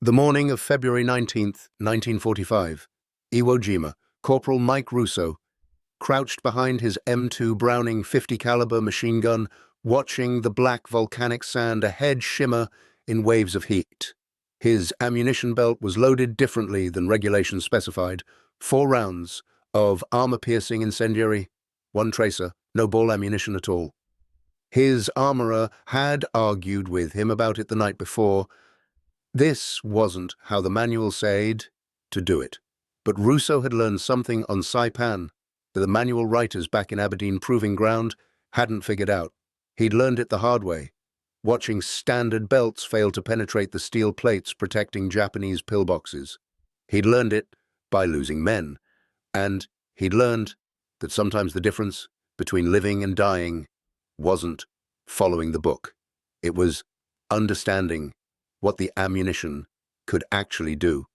The morning of February 19th, 1945, Iwo Jima, Corporal Mike Russo, crouched behind his M2 Browning 50 caliber machine gun, watching the black volcanic sand ahead shimmer in waves of heat. His ammunition belt was loaded differently than regulations specified. 4 rounds of armor-piercing incendiary, 1 tracer, no ball ammunition at all. His armorer had argued with him about it the night before. This wasn't how the manual said to do it, but Russo had learned something on Saipan that the manual writers back in Aberdeen Proving Ground hadn't figured out. He'd learned it the hard way, watching standard belts fail to penetrate the steel plates protecting Japanese pillboxes. He'd learned it by losing men, and he'd learned that sometimes the difference between living and dying wasn't following the book. It was understanding what the ammunition could actually do.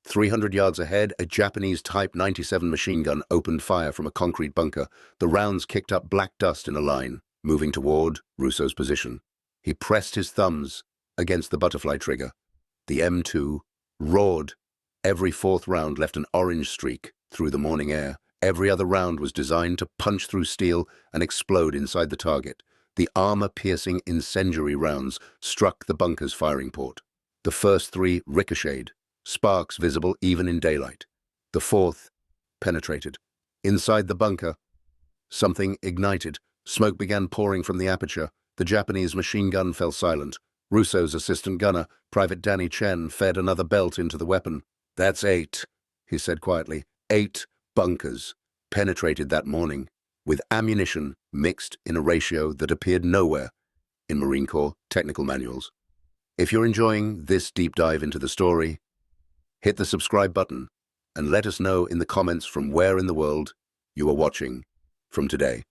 300 yards ahead, a Japanese Type 97 machine gun opened fire from a concrete bunker. The rounds kicked up black dust in a line, moving toward Russo's position. He pressed his thumbs against the butterfly trigger. The M2 roared. Every 4th round left an orange streak through the morning air. Every other round was designed to punch through steel and explode inside the target. The armor-piercing incendiary rounds struck the bunker's firing port. The first 3 ricocheted, sparks visible even in daylight. The 4th penetrated. Inside the bunker, something ignited. Smoke began pouring from the aperture. The Japanese machine gun fell silent. Russo's assistant gunner, Private Danny Chen, fed another belt into the weapon. "That's 8, he said quietly. 8 bunkers penetrated that morning, with ammunition mixed in a ratio that appeared nowhere in Marine Corps technical manuals. If you're enjoying this deep dive into the story, hit the subscribe button and let us know in the comments from where in the world you are watching from today.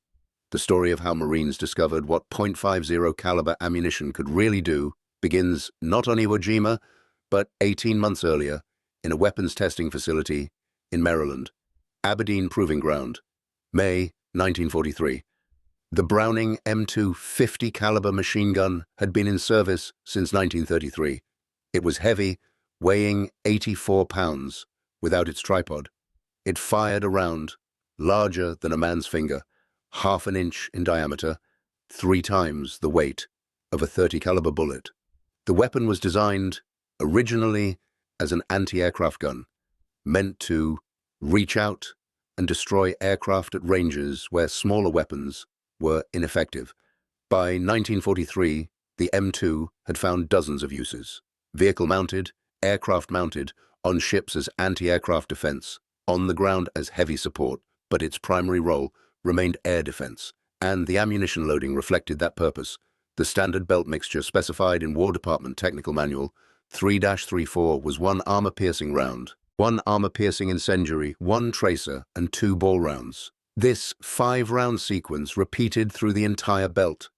The story of how Marines discovered what .50 caliber ammunition could really do begins not on Iwo Jima, but 18 months earlier in a weapons testing facility in Maryland. Aberdeen Proving Ground, May 1943. The Browning M2 50 caliber machine gun had been in service since 1933. It was heavy, weighing 84 pounds without its tripod. It fired a round larger than a man's finger, half an inch in diameter, 3 times the weight of a .30 caliber bullet. The weapon was designed originally as an anti-aircraft gun, meant to reach out and destroy aircraft at ranges where smaller weapons were ineffective. By 1943, the M2 had found dozens of uses: vehicle-mounted, aircraft-mounted, on ships as anti-aircraft defense, on the ground as heavy support, but its primary role remained air defense, and the ammunition loading reflected that purpose. The standard belt mixture specified in War Department Technical Manual 3-34 was 1 armor-piercing round, 1 armor-piercing incendiary, 1 tracer, and 2 ball rounds. This 5-round sequence repeated through the entire belt.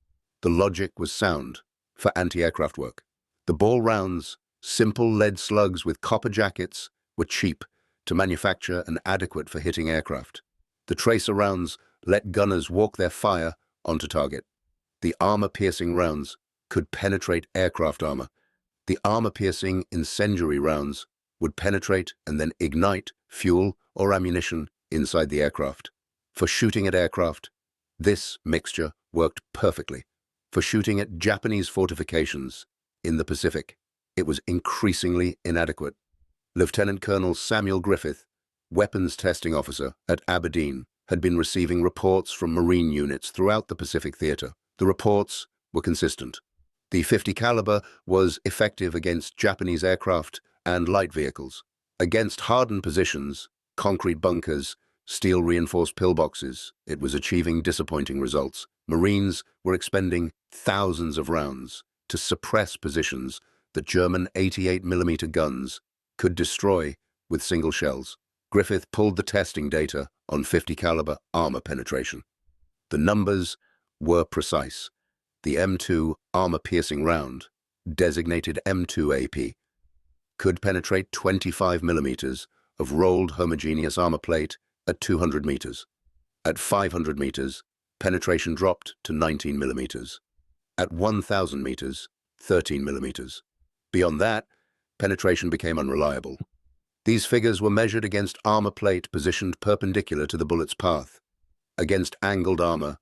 The logic was sound for anti-aircraft work. The ball rounds, simple lead slugs with copper jackets, were cheap to manufacture and adequate for hitting aircraft. The tracer rounds let gunners walk their fire onto target. The armor-piercing rounds could penetrate aircraft armor. The armor-piercing incendiary rounds would penetrate and then ignite fuel or ammunition inside the aircraft. For shooting at aircraft, this mixture worked perfectly. For shooting at Japanese fortifications in the Pacific, it was increasingly inadequate. Lieutenant Colonel Samuel Griffith, weapons testing officer at Aberdeen, had been receiving reports from Marine units throughout the Pacific Theater. The reports were consistent. The 50 caliber was effective against Japanese aircraft and light vehicles. Against hardened positions, concrete bunkers, steel-reinforced pillboxes, it was achieving disappointing results. Marines were expending thousands of rounds to suppress positions that German 88mm guns could destroy with single shells. Griffith pulled the testing data on 50 caliber armor penetration. The numbers were precise. The M2 armor-piercing round, designated M2AP, could penetrate 25 millimeters of rolled homogeneous armor plate at 200 meters. At 500 meters, penetration dropped to 19 millimeters. At 1,000 meters, 13 millimeters. Beyond that, penetration became unreliable. These figures were measured against armor plate positioned perpendicular to the bullet's path. Against angled armor,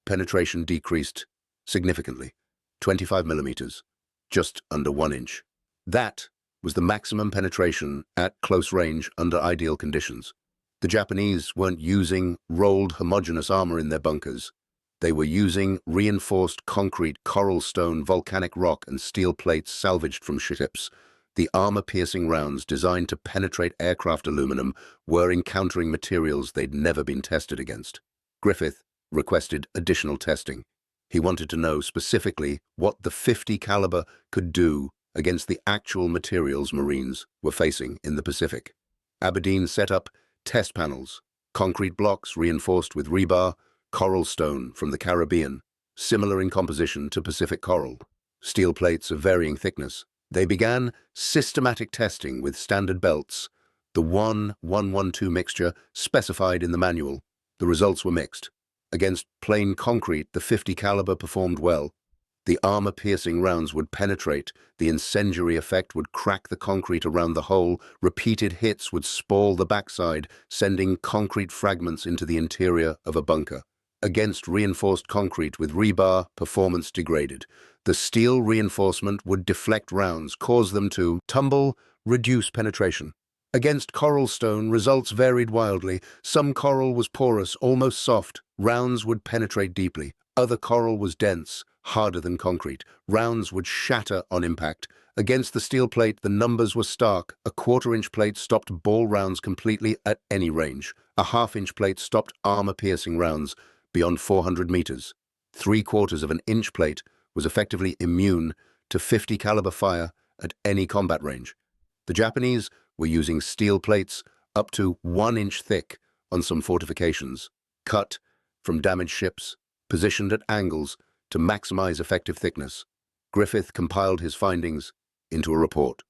penetration decreased significantly, 25 millimeters, just under 1 inch. That was the maximum penetration at close range under ideal conditions. The Japanese weren't using rolled homogeneous armor in their bunkers. They were using reinforced concrete, coral stone, volcanic rock, and steel plates salvaged from ships. The armor-piercing rounds designed to penetrate aircraft aluminum were encountering materials they'd never been tested against. Griffith requested additional testing. He wanted to know specifically what the .50 caliber could do against the actual materials Marines were facing in the Pacific. Aberdeen set up test panels, concrete blocks reinforced with rebar, coral stone from the Caribbean, similar in composition to Pacific coral, steel plates of varying thickness. They began systematic testing with standard belts, the 1-1-1-2 mixture specified in the manual. The results were mixed. Against plain concrete, the .50 caliber performed well. The armor-piercing rounds would penetrate, the incendiary effect would crack the concrete around the hole, repeated hits would spall the backside, sending concrete fragments into the interior of a bunker. Against reinforced concrete with rebar, performance degraded. The steel reinforcement would deflect rounds, cause them to tumble, reduce penetration. Against coral stone, results varied wildly. Some coral was porous, almost soft. Rounds would penetrate deeply. Other coral was dense, harder than concrete. Rounds would shatter on impact. Against the steel plate, the numbers were stark. A 1/4-inch plate stopped ball rounds completely at any range. A 1/2-inch plate stopped armor-piercing rounds beyond 400 meters. 3/4 of an inch plate was effectively immune to .50 caliber fire at any combat range. The Japanese were using steel plates up to 1 inch thick on some fortifications, cut from damaged ships, positioned at angles to maximize effective thickness. Griffith compiled his findings into a report.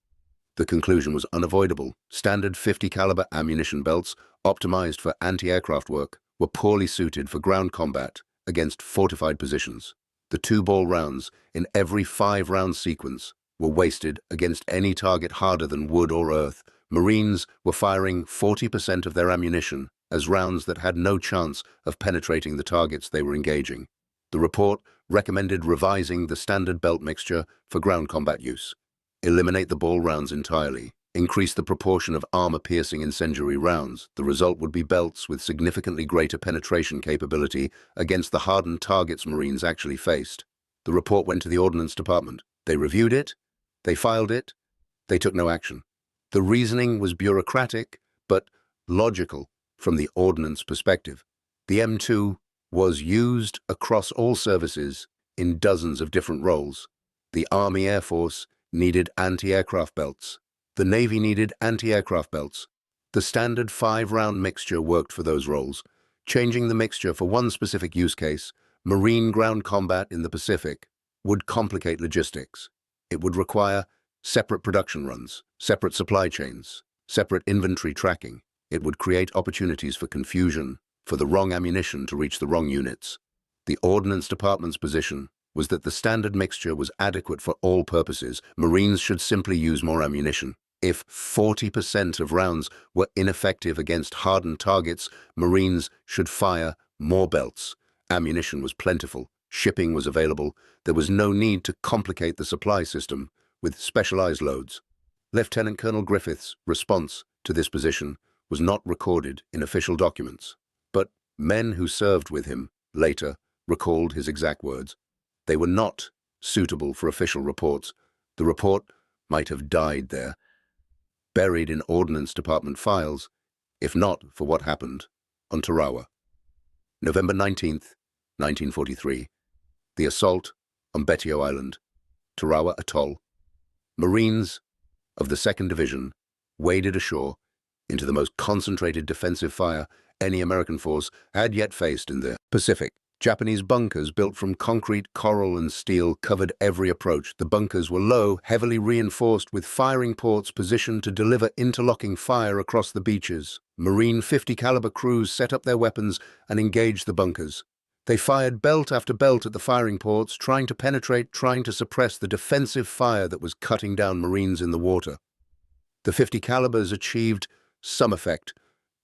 The conclusion was unavoidable. Standard .50 caliber ammunition belts, optimized for anti-aircraft work, were poorly suited for ground combat against fortified positions. The 2-ball rounds in every 5-round sequence were wasted against any target harder than wood or earth. Marines were firing 40% of their ammunition as rounds that had no chance of penetrating the targets they were engaging. The report recommended revising the standard belt mixture for ground combat use. Eliminate the ball rounds entirely. Increase the proportion of armor-piercing incendiary rounds. The result would be belts with significantly greater penetration capability against the hardened targets Marines actually faced. The report went to the Ordnance Department. They reviewed it, they filed it, they took no action. The reasoning was bureaucratic, but logical from the Ordnance perspective. The M2 was used across all services in dozens of different roles. The Army Air Force needed anti-aircraft belts. The Navy needed anti-aircraft belts. The standard 5-round mixture worked for those roles. Changing the mixture for one specific use case, marine ground combat in the Pacific, would complicate logistics. It would require separate production runs, separate supply chains, separate inventory tracking. It would create opportunities for confusion, for the wrong ammunition to reach the wrong units. The Ordnance Department's position was that the standard mixture was adequate for all purposes. Marines should simply use more ammunition. If 40% of rounds were ineffective against hardened targets, Marines should fire more belts. Ammunition was plentiful, shipping was available, there was no need to complicate the supply system with specialized loads. Lieutenant Colonel Griffith's response to this position was not recorded in official documents, but men who served with him later recalled his exact words. They were not suitable for official reports. The report might have died there, buried in Ordnance Department files, if not for what happened on Tarawa. November 19th, 1943. The assault on Betio Island, Tarawa Atoll. Marines of the 2nd Division waded ashore into the most concentrated defensive fire any American force had yet faced in the Pacific. Japanese bunkers built from concrete, coral, and steel covered every approach. The bunkers were low, heavily reinforced with firing ports positioned to deliver interlocking fire across the beaches. Marine .50 caliber crews set up their weapons and engaged the bunkers. They fired belt after belt at the firing ports, trying to penetrate, trying to suppress the defensive fire that was cutting down Marines in the water. The 50 calibers achieved some effect.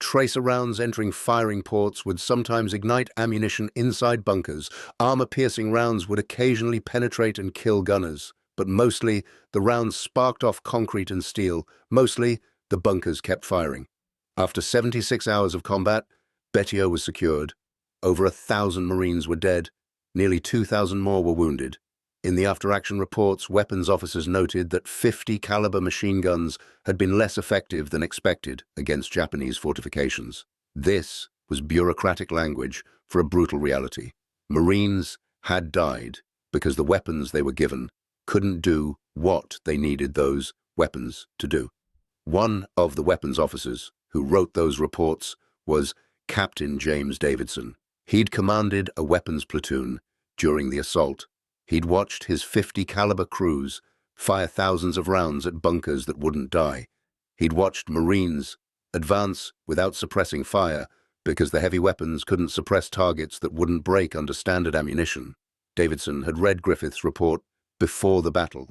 Tracer rounds entering firing ports would sometimes ignite ammunition inside bunkers. Armor-piercing rounds would occasionally penetrate and kill gunners, but mostly the rounds sparked off concrete and steel. Mostly, the bunkers kept firing. After 76 hours of combat, Betio was secured. Over 1,000 Marines were dead. Nearly 2,000 more were wounded. In the after-action reports, weapons officers noted that 50 caliber machine guns had been less effective than expected against Japanese fortifications. This was bureaucratic language for a brutal reality. Marines had died because the weapons they were given couldn't do what they needed those weapons to do. One of the weapons officers who wrote those reports was Captain James Davidson. He'd commanded a weapons platoon during the assault. He'd watched his 50 caliber crews fire thousands of rounds at bunkers that wouldn't die. He'd watched Marines advance without suppressing fire because the heavy weapons couldn't suppress targets that wouldn't break under standard ammunition. Davidson had read Griffith's report before the battle.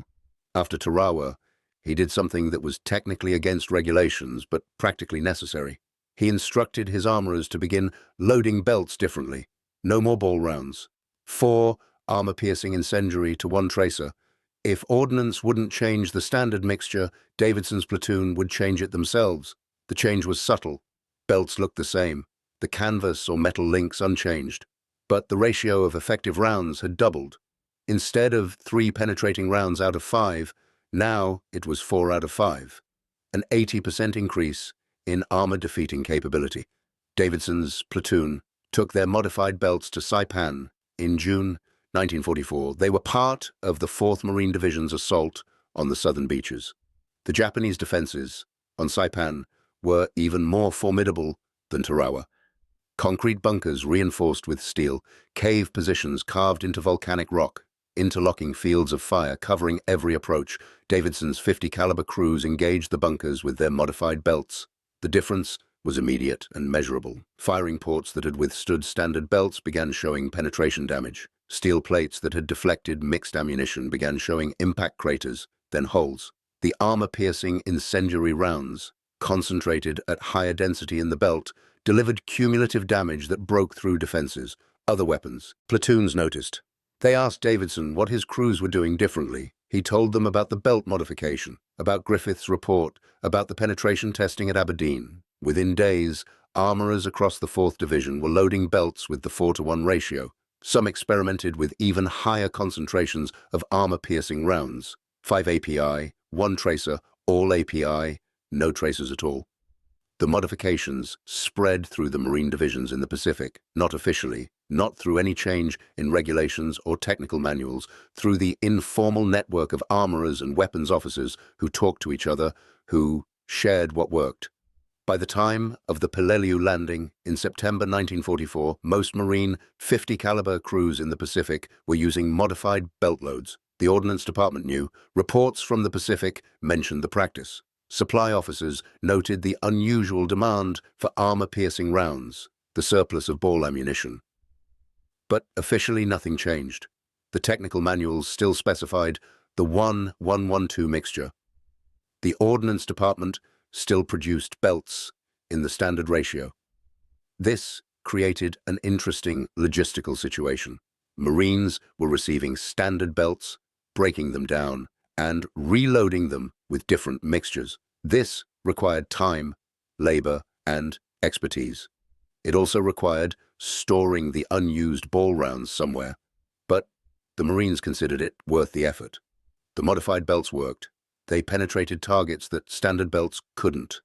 After Tarawa, he did something that was technically against regulations but practically necessary. He instructed his armorers to begin loading belts differently. No more ball rounds. 4 armor-piercing incendiary to 1 tracer. If ordnance wouldn't change the standard mixture, Davidson's platoon would change it themselves. The change was subtle. Belts looked the same, the canvas or metal links unchanged. But the ratio of effective rounds had doubled. Instead of 3 penetrating rounds out of 5, now it was 4 out of 5. An 80% increase in armor-defeating capability. Davidson's platoon took their modified belts to Saipan in June 1944. They were part of the 4th Marine Division's assault on the southern beaches. The Japanese defenses on Saipan were even more formidable than Tarawa. Concrete bunkers reinforced with steel, cave positions carved into volcanic rock, interlocking fields of fire covering every approach. Davidson's 50 caliber crews engaged the bunkers with their modified belts. The difference was immediate and measurable. Firing ports that had withstood standard belts began showing penetration damage. Steel plates that had deflected mixed ammunition began showing impact craters, then holes. The armor-piercing incendiary rounds, concentrated at higher density in the belt, delivered cumulative damage that broke through defenses. Other weapons, platoons noticed. They asked Davidson what his crews were doing differently. He told them about the belt modification, about Griffith's report, about the penetration testing at Aberdeen. Within days, armorers across the 4th Division were loading belts with the 4-to-1 ratio. Some experimented with even higher concentrations of armor-piercing rounds. 5 API, 1 tracer, all API, no tracers at all. The modifications spread through the Marine divisions in the Pacific, not officially, not through any change in regulations or technical manuals, through the informal network of armorers and weapons officers who talked to each other, who shared what worked. By the time of the Peleliu landing in September 1944, most Marine 50 caliber crews in the Pacific were using modified belt loads. The Ordnance Department knew. Reports from the Pacific mentioned the practice. Supply officers noted the unusual demand for armor-piercing rounds, the surplus of ball ammunition. But officially nothing changed. The technical manuals still specified the 1-1-1-2 mixture. The Ordnance Department still produced belts in the standard ratio. This created an interesting logistical situation. Marines were receiving standard belts, breaking them down, and reloading them with different mixtures. This required time, labor, and expertise. It also required storing the unused ball rounds somewhere, but the Marines considered it worth the effort. The modified belts worked. They penetrated targets that standard belts couldn't.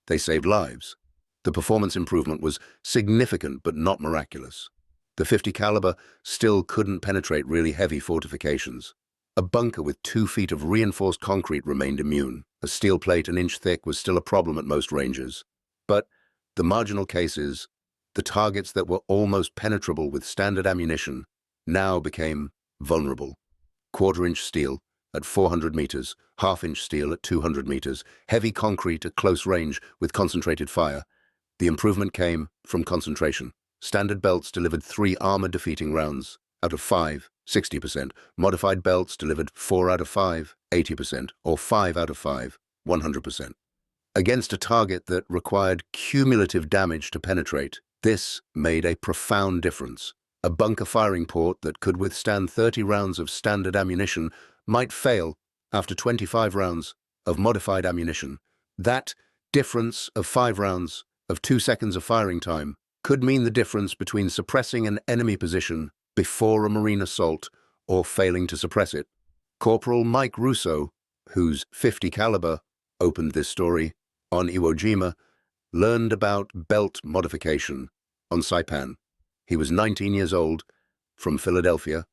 They saved lives. The performance improvement was significant but not miraculous. The 50 caliber still couldn't penetrate really heavy fortifications. A bunker with 2 feet of reinforced concrete remained immune. A steel plate an inch thick was still a problem at most ranges. But the marginal cases, the targets that were almost penetrable with standard ammunition, now became vulnerable. 1/4-inch steel at 400 meters, 1/2-inch steel at 200 meters, heavy concrete at close range with concentrated fire. The improvement came from concentration. Standard belts delivered 3 armor-defeating rounds out of 5, 60%. Modified belts delivered 4 out of 5, 80%, or 5 out of 5, 100%. against a target that required cumulative damage to penetrate. This made a profound difference. A bunker firing port that could withstand 30 rounds of standard ammunition might fail after 25 rounds of modified ammunition. That difference of 5 rounds of 2 seconds of firing time could mean the difference between suppressing an enemy position before a Marine assault or failing to suppress it. Corporal Mike Russo, whose .50 caliber opened this story on Iwo learned about belt modification on Saipan. He was 19 years old, from Philadelphia,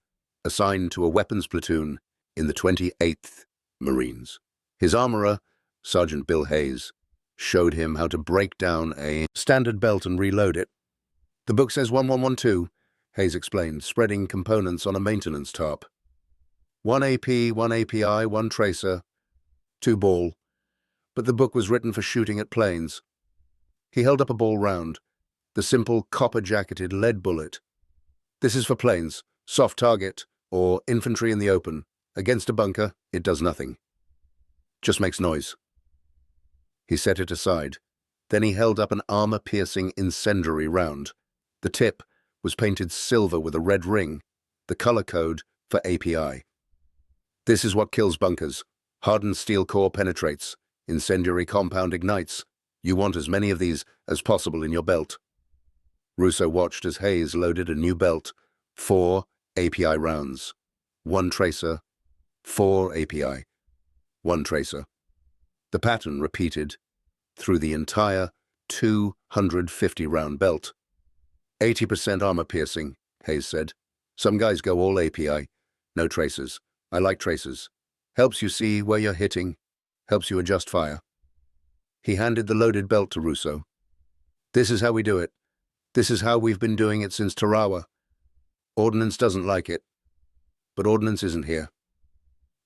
assigned to a weapons platoon in the 28th Marines. His armorer, Sergeant Bill Hayes, showed him how to break down a standard belt and reload it. The book says 1112, Hayes explained, spreading components on a maintenance tarp. 1 AP, 1 API, 1 tracer, 2 ball. But the book was written for shooting at planes. He held up a ball round, the simple copper-jacketed lead bullet. This is for planes, soft target, or infantry in the open. Against a bunker, it does nothing. Just makes noise. He set it aside. Then he held up an armor-piercing incendiary round. The tip was painted silver with a red ring, the color code for API. This is what kills bunkers. Hardened steel core penetrates. Incendiary compound ignites. You want as many of these as possible in your belt. Russo watched as Hayes loaded a new belt. 4 API rounds. 1 tracer. 4 API. 1 tracer. The pattern repeated through the entire 250-round belt. 80% armor piercing, Hayes said. Some guys go all API. No tracers. I like tracers. Helps you see where you're hitting. Helps you adjust fire. He handed the loaded belt to Russo. This is how we do it. This is how we've been doing it since Tarawa. Ordnance doesn't like it. But ordnance isn't here.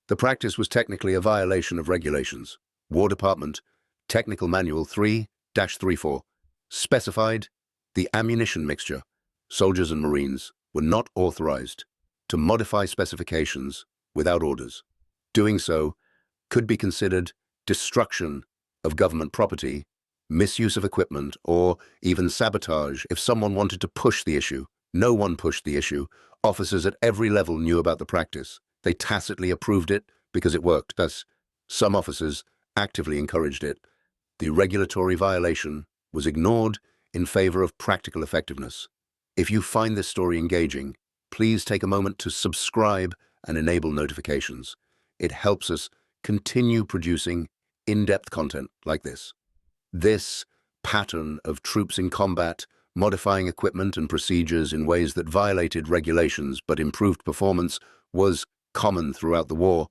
The practice was technically a violation of regulations. War Department, Technical Manual 3-34, specified the ammunition mixture. Soldiers and Marines were not authorized to modify specifications without orders. Doing so could be considered destruction of government property, misuse of equipment, or even sabotage if someone wanted to push the issue. No one pushed the issue. Officers at every level knew about the practice. They tacitly approved it because it worked. Thus, some officers actively encouraged it. The regulatory violation was ignored in favor of practical effectiveness. If you find this story engaging, please take a moment to subscribe and enable notifications. It helps us continue producing in-depth content like this. This pattern of troops in combat, modifying equipment and procedures in ways that violated regulations but improved performance was common throughout the war.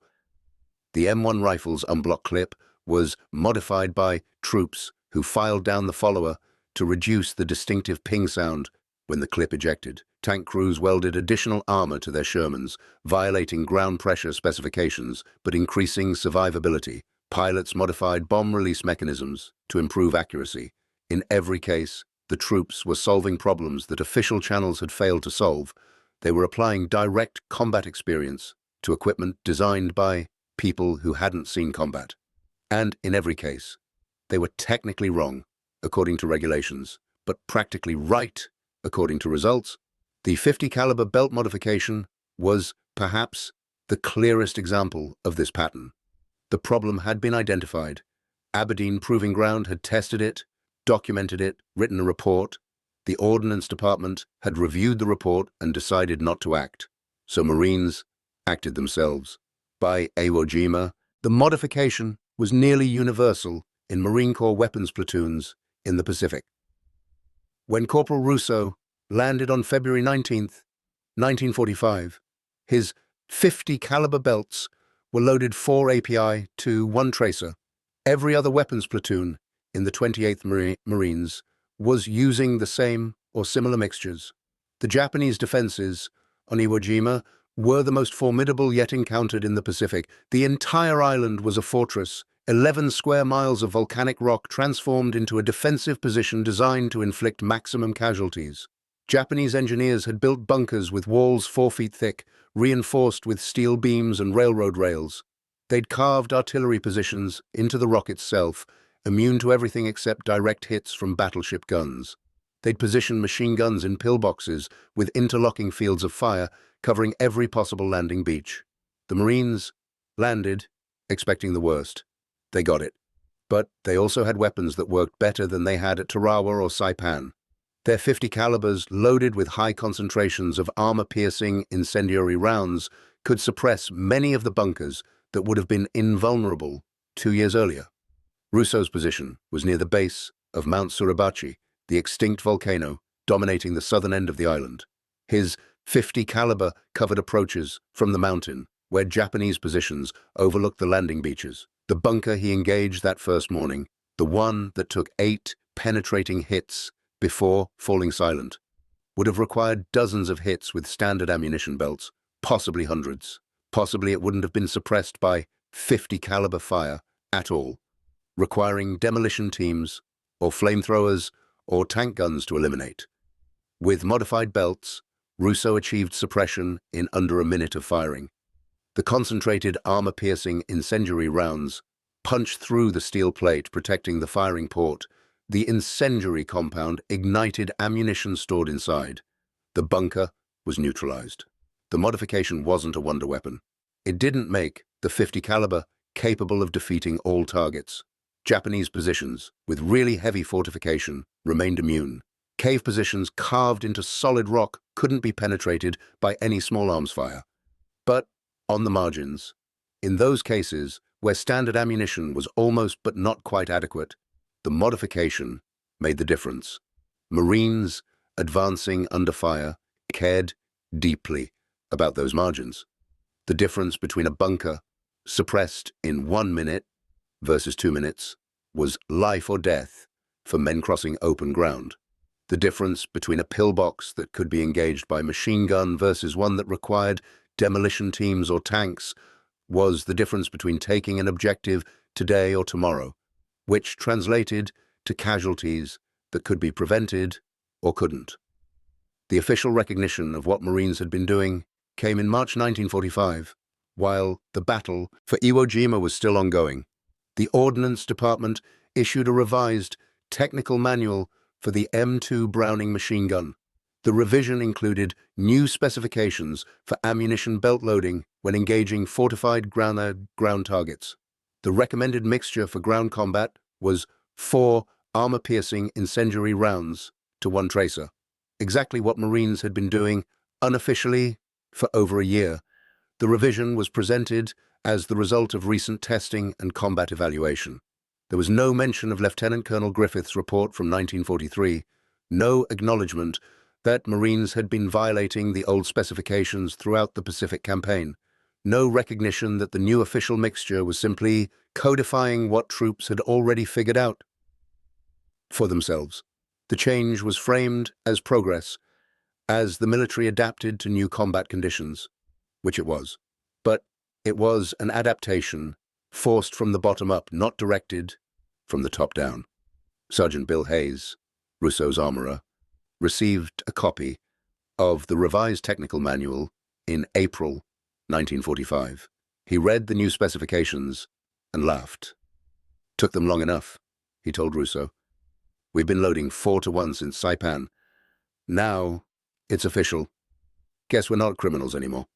The M1 rifle's unblocked clip was modified by troops who filed down the follower to reduce the distinctive ping sound when the clip ejected. Tank crews welded additional armor to their Shermans, violating ground pressure specifications but increasing survivability. Pilots modified bomb release mechanisms to improve accuracy. In every case, the troops were solving problems that official channels had failed to solve. They were applying direct combat experience to equipment designed by people who hadn't seen combat. And in every case, they were technically wrong, according to regulations, but practically right, according to results. The .50 caliber belt modification was, perhaps, the clearest example of this pattern. The problem had been identified. Aberdeen Proving Ground had tested it, documented it, written a report. The Ordnance Department had reviewed the report and decided not to act. So Marines acted themselves. By Iwo the modification was nearly universal in Marine Corps weapons platoons in the Pacific. When Corporal Russo landed on February 19th, 1945, his .50 caliber belts were loaded 4 API to 1 tracer. Every other weapons platoon in the 28th Marines was using the same or similar mixtures. The Japanese defenses on Iwo Jima were the most formidable yet encountered in the Pacific. The entire island was a fortress, 11 square miles of volcanic rock transformed into a defensive position designed to inflict maximum casualties. Japanese engineers had built bunkers with walls 4 feet thick, reinforced with steel beams and railroad rails. They'd carved artillery positions into the rock itself, immune to everything except direct hits from battleship guns. They'd positioned machine guns in pillboxes with interlocking fields of fire covering every possible landing beach. The Marines landed, expecting the worst. They got it. But they also had weapons that worked better than they had at Tarawa or Saipan. Their 50 calibers, loaded with high concentrations of armor-piercing incendiary rounds, could suppress many of the bunkers that would have been invulnerable 2 years earlier. Russo's position was near the base of Mount Suribachi, the extinct volcano dominating the southern end of the island. His 50 caliber covered approaches from the mountain, where Japanese positions overlooked the landing beaches. The bunker he engaged that first morning, the one that took 8 penetrating hits before falling silent, would have required dozens of hits with standard ammunition belts, possibly hundreds. Possibly it wouldn't have been suppressed by 50 caliber fire at all, requiring demolition teams or flamethrowers or tank guns to eliminate. With modified belts, Russo achieved suppression in under a minute of firing. The concentrated armor-piercing incendiary rounds punched through the steel plate protecting the firing port. The incendiary compound ignited ammunition stored inside. The bunker was neutralized. The modification wasn't a wonder weapon. It didn't make the 50 caliber capable of defeating all targets. Japanese positions with really heavy fortification remained immune. Cave positions carved into solid rock couldn't be penetrated by any small arms fire. But on the margins, in those cases where standard ammunition was almost but not quite adequate, the modification made the difference. Marines advancing under fire cared deeply about those margins. The difference between a bunker suppressed in 1 minute versus 2 minutes was life or death for men crossing open ground. The difference between a pillbox that could be engaged by machine gun versus one that required demolition teams or tanks was the difference between taking an objective today or tomorrow, which translated to casualties that could be prevented or couldn't. The official recognition of what Marines had been doing came in March 1945, while the battle for Iwo was still ongoing. The Ordnance Department issued a revised technical manual for the M2 Browning machine gun. The revision included new specifications for ammunition belt loading when engaging fortified ground targets. The recommended mixture for ground combat was 4 armor-piercing incendiary rounds to 1 tracer, exactly what Marines had been doing unofficially for over a year. The revision was presented as the result of recent testing and combat evaluation. There was no mention of Lieutenant Colonel Griffith's report from 1943, no acknowledgement that Marines had been violating the old specifications throughout the Pacific Campaign, no recognition that the new official mixture was simply codifying what troops had already figured out for themselves. The change was framed as progress, as the military adapted to new combat conditions, which it was. But it was an adaptation forced from the bottom up, not directed from the top down. Sergeant Bill Hayes, Russo's armorer, received a copy of the revised technical manual in April 1945. He read the new specifications and laughed. "Took them long enough," he told Russo. "We've been loading 4 to 1 since Saipan. Now it's official. Guess we're not criminals anymore."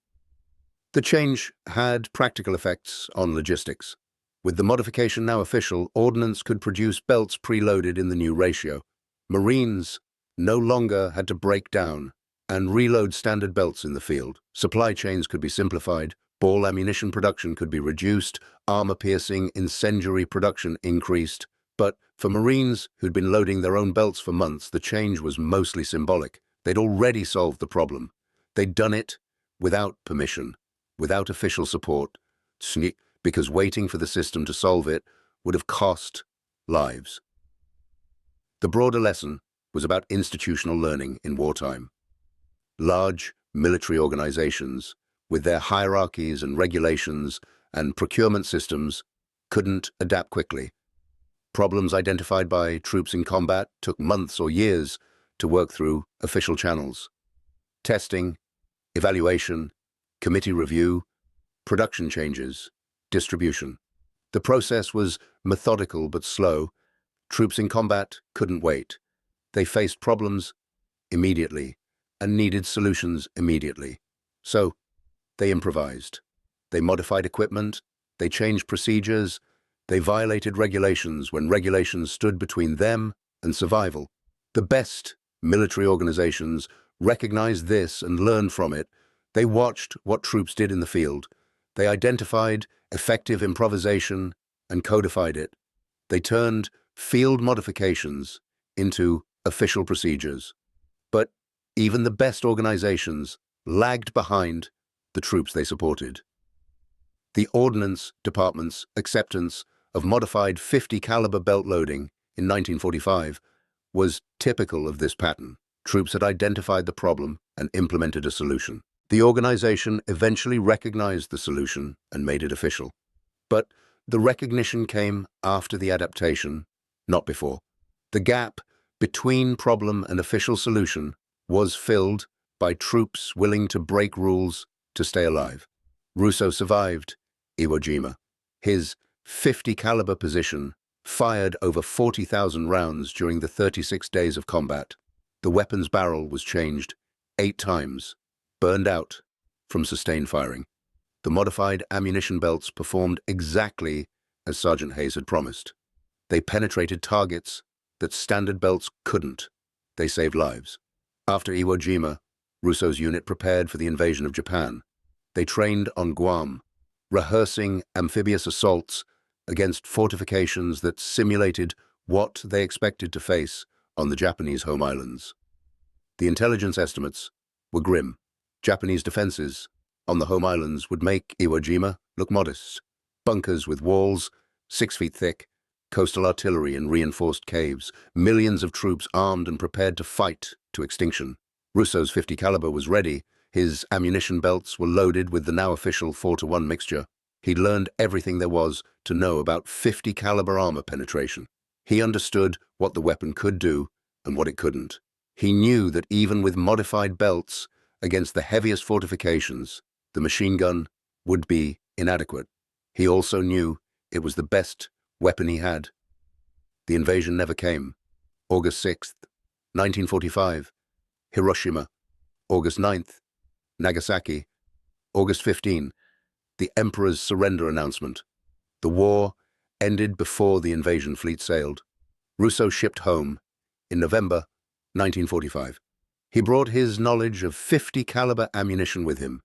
The change had practical effects on logistics. With the modification now official, Ordnance could produce belts preloaded in the new ratio. Marines no longer had to break down and reload standard belts in the field. Supply chains could be simplified, ball ammunition production could be reduced, armor-piercing incendiary production increased. But for Marines who'd been loading their own belts for months, the change was mostly symbolic. They'd already solved the problem. They'd done it without permission, without official support, because waiting for the system to solve it would have cost lives. The broader lesson was about institutional learning in wartime. Large military organizations, with their hierarchies and regulations and procurement systems, couldn't adapt quickly. Problems identified by troops in combat took months or years to work through official channels. Testing, evaluation, committee review, production changes, distribution. The process was methodical but slow. Troops in combat couldn't wait. They faced problems immediately and needed solutions immediately. So they improvised. They modified equipment, they changed procedures, they violated regulations when regulations stood between them and survival. The best military organizations recognized this and learned from it. They watched what troops did in the field. They identified effective improvisation and codified it. They turned field modifications into official procedures. But even the best organizations lagged behind the troops they supported. The Ordnance Department's acceptance of modified 50 caliber belt loading in 1945 was typical of this pattern. Troops had identified the problem and implemented a solution. The organization eventually recognized the solution and made it official. But the recognition came after the adaptation, not before. The gap between problem and official solution was filled by troops willing to break rules to stay alive. Russo survived Iwo Jima. His 50 caliber position fired over 40,000 rounds during the 36 days of combat. The weapon's barrel was changed 8 times, burned out from sustained firing. The modified ammunition belts performed exactly as Sergeant Hayes had promised. They penetrated targets that standard belts couldn't. They saved lives. After Iwo Jima, Russo's unit prepared for the invasion of Japan. They trained on Guam, rehearsing amphibious assaults against fortifications that simulated what they expected to face on the Japanese home islands. The intelligence estimates were grim. Japanese defenses on the home islands would make Iwo Jima look modest. Bunkers with walls 6 feet thick, coastal artillery and reinforced caves, millions of troops armed and prepared to fight to extinction. Russo's 50 caliber was ready. His ammunition belts were loaded with the now official 4-to-1 mixture. He'd learned everything there was to know about 50 caliber armor penetration. He understood what the weapon could do and what it couldn't. He knew that even with modified belts against the heaviest fortifications, the machine gun would be inadequate. He also knew it was the best weapon he had. The invasion never came. August 6th, 1945, Hiroshima. August 9th, Nagasaki. August 15, the Emperor's surrender announcement. The war ended before the invasion fleet sailed. Russo shipped home in November 1945. He brought his knowledge of 50 caliber ammunition with him,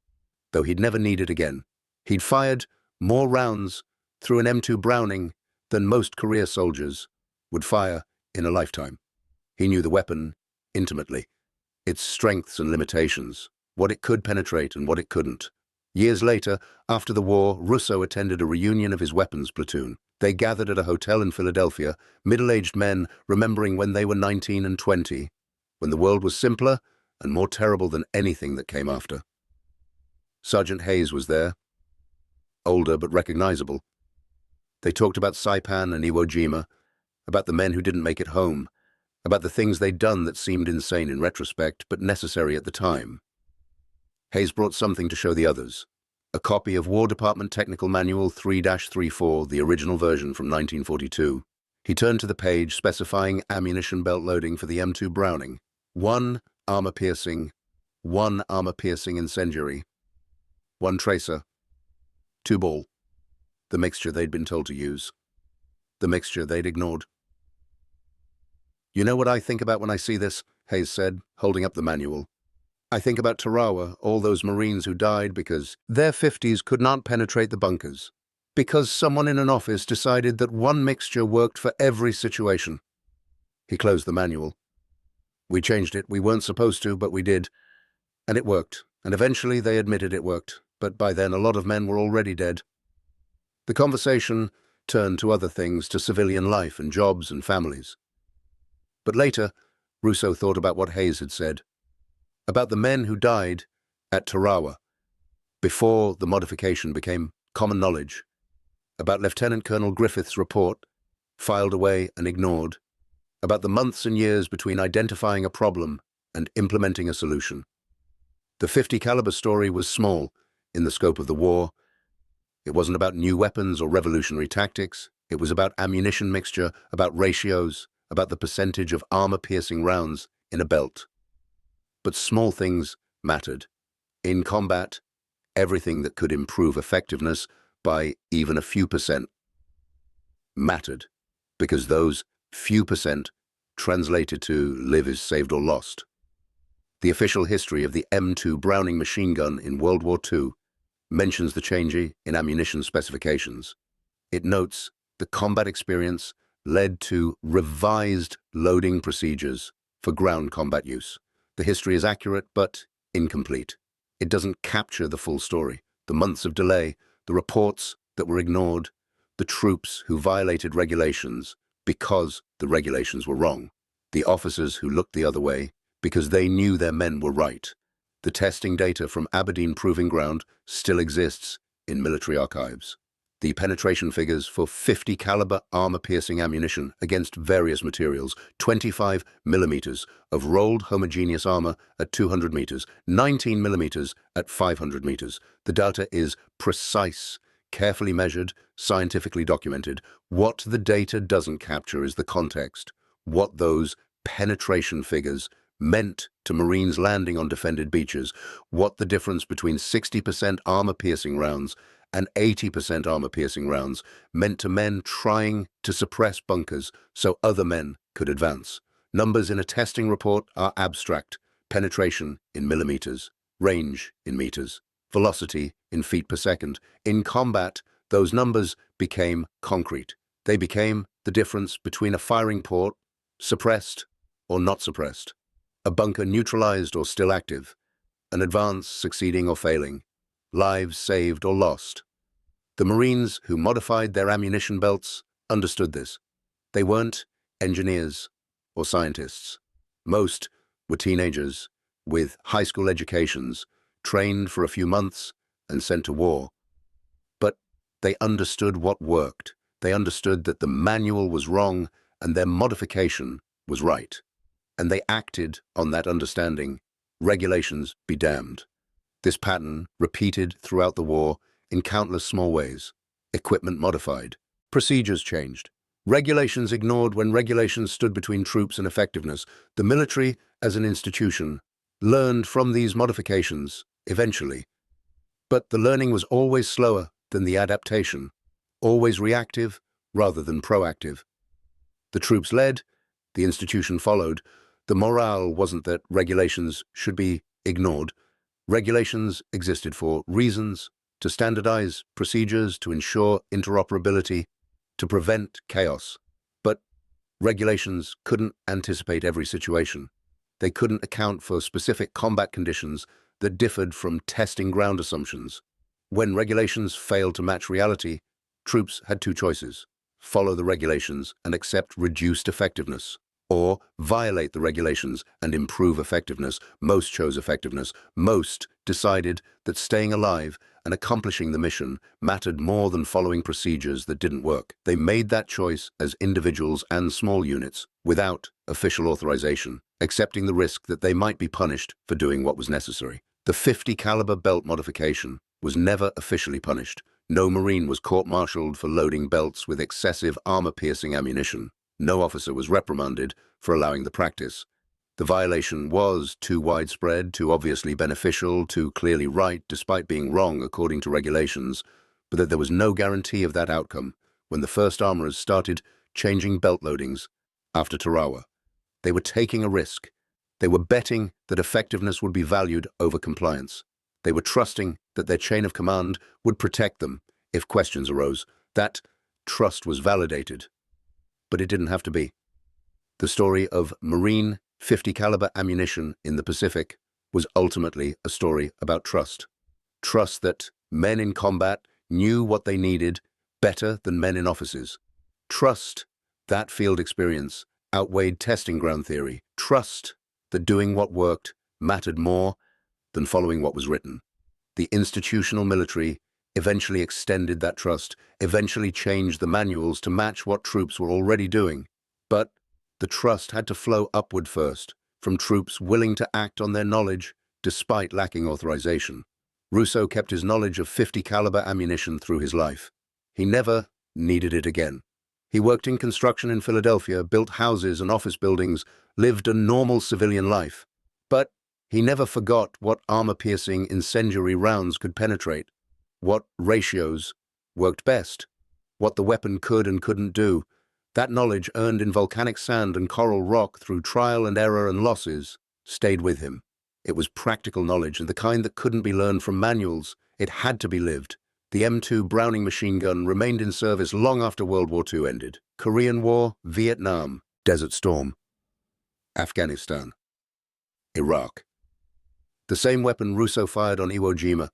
though he'd never need it again. He'd fired more rounds through an M2 Browning than most career soldiers would fire in a lifetime. He knew the weapon intimately, its strengths and limitations, what it could penetrate and what it couldn't. Years later, after the war, Russo attended a reunion of his weapons platoon. They gathered at a hotel in Philadelphia, middle-aged men remembering when they were 19 and 20, when the world was simpler and more terrible than anything that came after. Sergeant Hayes was there, older but recognizable. They talked about Saipan and Iwo Jima, about the men who didn't make it home, about the things they'd done that seemed insane in retrospect but necessary at the time. Hayes brought something to show the others, a copy of War Department Technical Manual 3-34, the original version from 1942. He turned to the page specifying ammunition belt loading for the M2 Browning. 1 armor-piercing, 1 armor-piercing incendiary, 1 tracer, 2 ball. The mixture they'd been told to use. The mixture they'd ignored. "You know what I think about when I see this?" Hayes said, holding up the manual. "I think about Tarawa, all those Marines who died because their 50s could not penetrate the bunkers. Because someone in an office decided that one mixture worked for every situation." He closed the manual. "We changed it. We weren't supposed to, but we did. And it worked. And eventually they admitted it worked. But by then a lot of men were already dead." The conversation turned to other things, to civilian life and jobs and families. But later, Russo thought about what Hayes had said, about the men who died at Tarawa, before the modification became common knowledge, about Lieutenant Colonel Griffith's report, filed away and ignored, about the months and years between identifying a problem and implementing a solution. The 50 caliber story was small in the scope of the war. It wasn't about new weapons or revolutionary tactics. It was about ammunition mixture, about ratios, about the percentage of armor-piercing rounds in a belt. But small things mattered. In combat, everything that could improve effectiveness by even a few percent mattered, because those few percent translated to lives saved or lost. The official history of the M2 Browning machine gun in World War II mentions the change in ammunition specifications. It notes the combat experience led to revised loading procedures for ground combat use. The history is accurate but incomplete. It doesn't capture the full story, the months of delay, the reports that were ignored, the troops who violated regulations because the regulations were wrong, the officers who looked the other way because they knew their men were right. The testing data from Aberdeen Proving Ground still exists in military archives. The penetration figures for 50 caliber armor-piercing ammunition against various materials, 25 millimeters of rolled homogeneous armor at 200 meters, 19 millimeters at 500 meters. The data is precise, carefully measured, scientifically documented. What the data doesn't capture is the context, what those penetration figures meant to Marines landing on defended beaches, what the difference between 60% armor-piercing rounds and 80% armor-piercing rounds meant to men trying to suppress bunkers so other men could advance. Numbers in a testing report are abstract, penetration in millimeters, range in meters, velocity in feet per second. In combat, those numbers became concrete. They became the difference between a firing port, suppressed or not suppressed, a bunker neutralized or still active, an advance succeeding or failing, lives saved or lost. The Marines who modified their ammunition belts understood this. They weren't engineers or scientists. Most were teenagers with high school educations, trained for a few months and sent to war. But they understood what worked. They understood that the manual was wrong and their modification was right. And they acted on that understanding. Regulations be damned. This pattern repeated throughout the war in countless small ways. Equipment modified. Procedures changed. Regulations ignored when regulations stood between troops and effectiveness. The military, as an institution, learned from these modifications, eventually. But the learning was always slower than the adaptation, always reactive rather than proactive. The troops led, the institution followed. The morale wasn't that regulations should be ignored. Regulations existed for reasons: to standardize procedures, to ensure interoperability, to prevent chaos. But regulations couldn't anticipate every situation. They couldn't account for specific combat conditions that differed from testing ground assumptions. When regulations failed to match reality, troops had two choices: follow the regulations and accept reduced effectiveness, or violate the regulations and improve effectiveness. Most chose effectiveness. Most decided that staying alive and accomplishing the mission mattered more than following procedures that didn't work. They made that choice as individuals and small units, without official authorization, accepting the risk that they might be punished for doing what was necessary. The 50 caliber belt modification was never officially punished. No Marine was court-martialed for loading belts with excessive armor-piercing ammunition. No officer was reprimanded for allowing the practice. The violation was too widespread, too obviously beneficial, too clearly right, despite being wrong according to regulations, but that there was no guarantee of that outcome when the first armorers started changing belt loadings after Tarawa. They were taking a risk. They were betting that effectiveness would be valued over compliance. They were trusting that their chain of command would protect them if questions arose. That trust was validated. But it didn't have to be. The story of Marine 50 caliber ammunition in the Pacific was ultimately a story about trust. Trust that men in combat knew what they needed better than men in offices. Trust that field experience outweighed testing ground theory. Trust that doing what worked mattered more than following what was written. The institutional military eventually extended that trust, eventually changed the manuals to match what troops were already doing. But the trust had to flow upward first, from troops willing to act on their knowledge despite lacking authorization. Rousseau kept his knowledge of 50 caliber ammunition through his life. He never needed it again. He worked in construction in Philadelphia, built houses and office buildings, lived a normal civilian life. But he never forgot what armor-piercing incendiary rounds could penetrate, what ratios worked best, what the weapon could and couldn't do. That knowledge, earned in volcanic sand and coral rock through trial and error and losses, stayed with him. It was practical knowledge, and the kind that couldn't be learned from manuals. It had to be lived. The M2 Browning machine gun remained in service long after World War II ended. Korean War, Vietnam, Desert Storm, Afghanistan, Iraq. The same weapon Rousseau fired on Iwo Jima,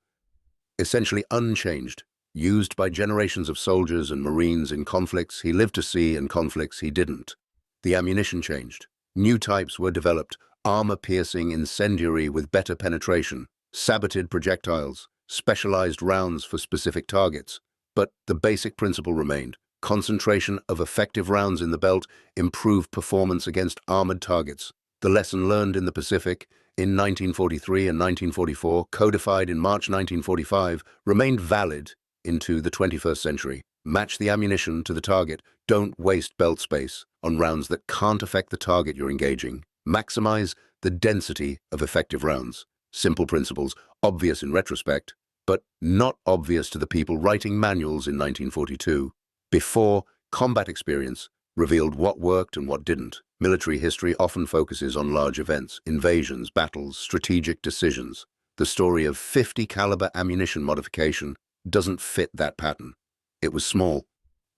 essentially unchanged, used by generations of soldiers and Marines in conflicts he lived to see and conflicts he didn't. The ammunition changed. New types were developed, armor-piercing incendiary with better penetration, saboted projectiles, specialized rounds for specific targets. But the basic principle remained. Concentration of effective rounds in the belt improved performance against armored targets. The lesson learned in the Pacific in 1943 and 1944, codified in March 1945, remained valid into the 21st century. Match the ammunition to the target. Don't waste belt space on rounds that can't affect the target you're engaging. Maximize the density of effective rounds. Simple principles, obvious in retrospect, but not obvious to the people writing manuals in 1942. Before, combat experience revealed what worked and what didn't. Military history often focuses on large events, invasions, battles, strategic decisions. The story of 50 caliber ammunition modification doesn't fit that pattern. It was small,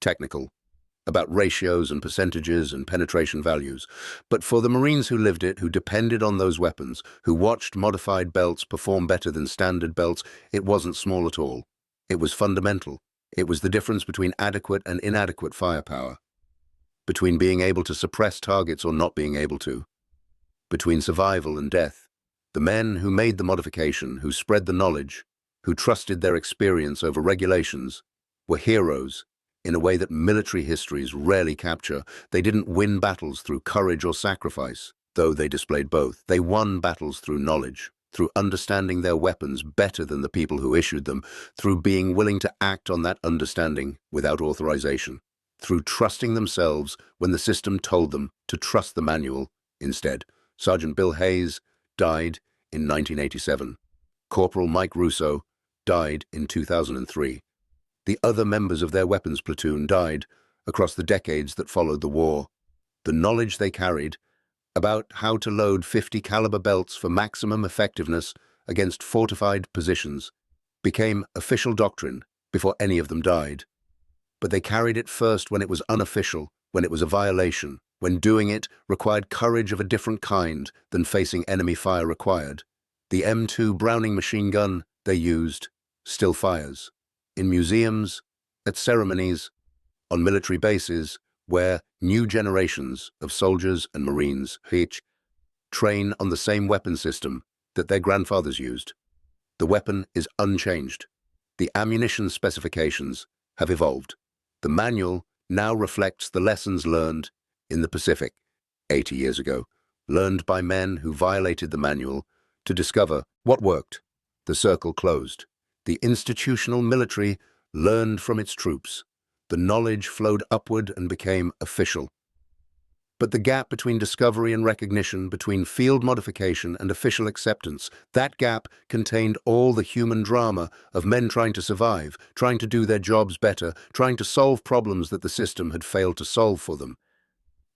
technical, about ratios and percentages and penetration values. But for the Marines who lived it, who depended on those weapons, who watched modified belts perform better than standard belts, it wasn't small at all. It was fundamental. It was the difference between adequate and inadequate firepower, between being able to suppress targets or not being able to, between survival and death. The men who made the modification, who spread the knowledge, who trusted their experience over regulations, were heroes in a way that military histories rarely capture. They didn't win battles through courage or sacrifice, though they displayed both. They won battles through knowledge, through understanding their weapons better than the people who issued them, through being willing to act on that understanding without authorization, through trusting themselves when the system told them to trust the manual instead. Sergeant Bill Hayes died in 1987. Corporal Mike Rousseau died in 2003. The other members of their weapons platoon died across the decades that followed the war. The knowledge they carried about how to load 50 caliber belts for maximum effectiveness against fortified positions became official doctrine before any of them died. But they carried it first when it was unofficial, when it was a violation, when doing it required courage of a different kind than facing enemy fire required. The M2 Browning machine gun they used still fires. In museums, at ceremonies, on military bases, where new generations of soldiers and Marines train on the same weapon system that their grandfathers used. The weapon is unchanged. The ammunition specifications have evolved. The manual now reflects the lessons learned in the Pacific 80 years ago, learned by men who violated the manual to discover what worked. The circle closed. The institutional military learned from its troops. The knowledge flowed upward and became official. But the gap between discovery and recognition, between field modification and official acceptance, that gap contained all the human drama of men trying to survive, trying to do their jobs better, trying to solve problems that the system had failed to solve for them.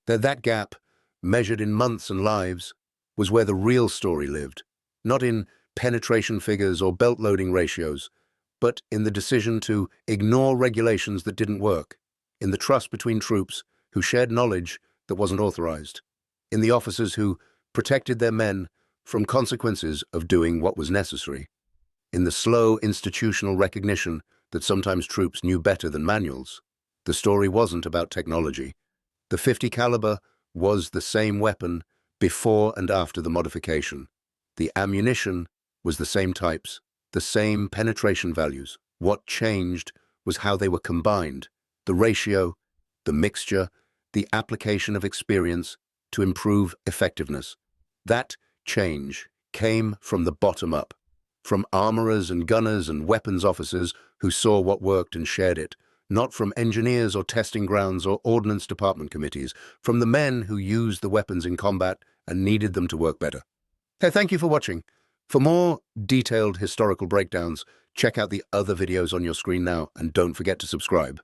That gap, measured in months and lives, was where the real story lived, not in penetration figures or belt loading ratios, but in the decision to ignore regulations that didn't work, in the trust between troops who shared knowledge that wasn't authorized, in the officers who protected their men from consequences of doing what was necessary, in the slow institutional recognition that sometimes troops knew better than manuals. The story wasn't about technology. The 50 caliber was the same weapon before and after the modification. The ammunition was the same types, the same penetration values. What changed was how they were combined, the ratio, the mixture, the application of experience to improve effectiveness. That change came from the bottom up. from armorers and gunners and weapons officers who saw what worked and shared it, not from engineers or testing grounds or ordnance department committees, from the men who used the weapons in combat and needed them to work better. Hey, thank you for watching. For more detailed historical breakdowns, check out the other videos on your screen now and don't forget to subscribe.